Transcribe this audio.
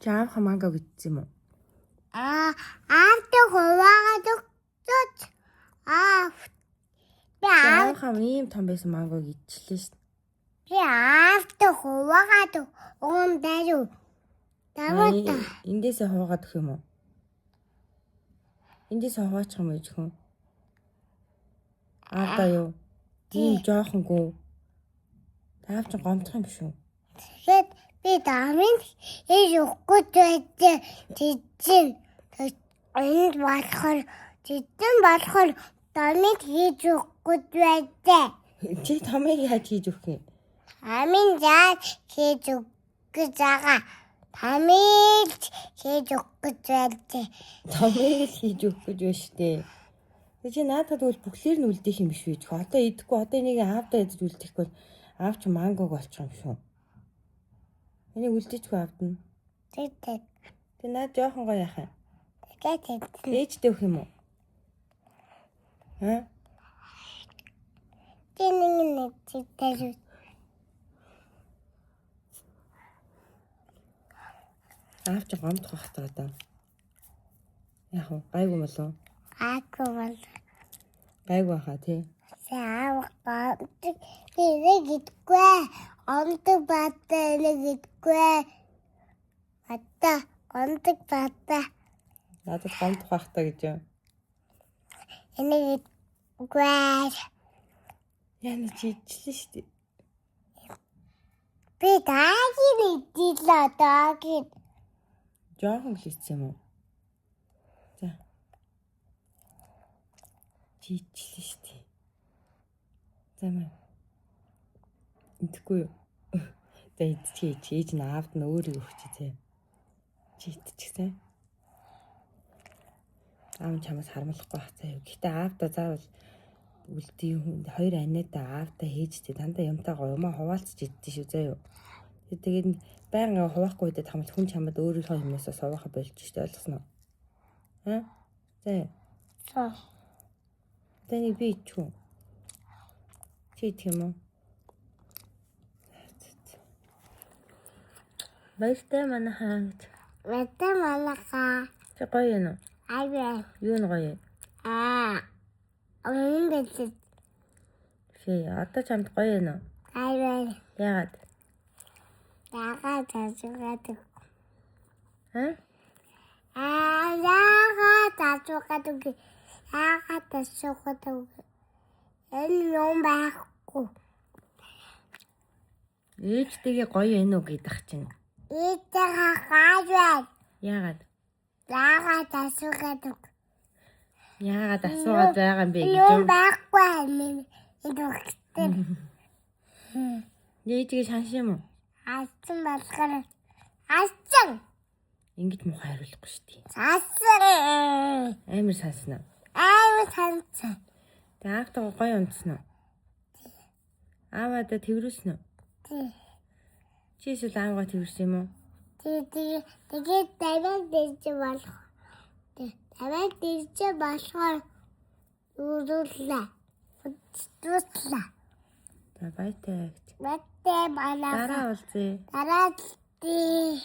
Чаав хамаагаа гитсэн юм уу? Аавтай хуваагаад өгч. Би Чаав хам ийм том байсан манго гитчлээ шүү. би аавтай хуваагаад өгөн дайруу. Даваа. Эндээсээ хуваагаад өгөх юм уу? Эндээсээ хуваачих юм уу хүн? Аавдаа юу? Тийм жоохонгүй. Таав ч гомдох юм биш үү? Тэгэхэд би дамын хийж өгөхгүй байдээ. Тэжин болохоор дамын хийж өгөхгүй байдээ. Чи томыг яаж хийж өгөх юм? Амин яаж хийж өгөх заага. Дамын хийж өгөхгүй байдээ. Томыг л хийж өгөх гэж байна шүү дээ. Тэг чи наадад бол бүхлээр нь үлдээх юм биш үү? Одоо идэхгүй одоо энийг аавдаа идэж үлдэхгүй бол аав чи мангог болчих юм шүү. Энийг үлдээчихгүй аавд нь. Тэг. Тэг наад жоохон гоё яах юм? Тэгээд Ээжтэй өгөх юм уу? тэнэг тэгтэй. Аав чи гомдох бах та одоо. Яах вэ? Гайгүй болов? Аквал. Гайгүй хаа тий. Саав гомддаг. Энийг идэггүй. Гомддаг баатаа энийг идэггүй. Гомддаг баатаа. Надад гомдох бах та гэж юм. Энийг идэггүй. Яна чи ичлээ шүү дээ. Би даагийн идэглээ даагийн. Жоохон глээсэн юм уу? За. Чи ичлээ шүү дээ. За маа. Идэхгүй юу? За идчихээ чи ээж нь аавд нь өөрөө өгч тий. Чи идчихсэн. Аав нь чамаас харамлахгүй бах заа юу. Гэхдээ аавдаа заавал үлдээ юм. Хоёр аниадаа аавдаа хийжтэй дандаа юмтайгаа юмаа хуваалцаж иддээ шүү заа юу. Тэгээд байнга хуваахгүй дэ тамд хүн чамд өөрийнхөө юмнасаа сувахаа болж штэ ойлгосноо. За. Тэний би ичүү. Чи идэх юм уу? Баяртай манайхаа. වැටэ малака. Чи гоё юм уу? Айвэ. Юу н гоё? Өндөд. Фи, одоо чамд гоё юм уу? Айвэ. Яагаад? Яагаад тасуугаад. Яагаад тасуугаад. Энэ юм байхгүй. Ээжтэйгээ гоё энэ үг идэх чинь. Ээжтэйгээ гайваа. Яагаад? Яагаад тасуугаад. Яагаад асуугаад байгаа юм бэ гэж юм байхгүй. Энэ ээжгээ шанш юм уу? Асан болохоор. Асан. Ингэж муу хайруулахгүй шүү дээ. Асан. Амар санснаа. Амар сансан. Тэ аавтайгаа гоё унтсан уу? Аавада тэрвэрсэн үү? Тий. Чи эсвэл аавгаа тэрвэрсэн юм уу? Тэгээд тавиад дэрж болох. Тавиад дэрж болохоор үрүүлээ. Түслээ. За баяртай. Баяртай балаа. Дараа уулзъя. Дараа тий.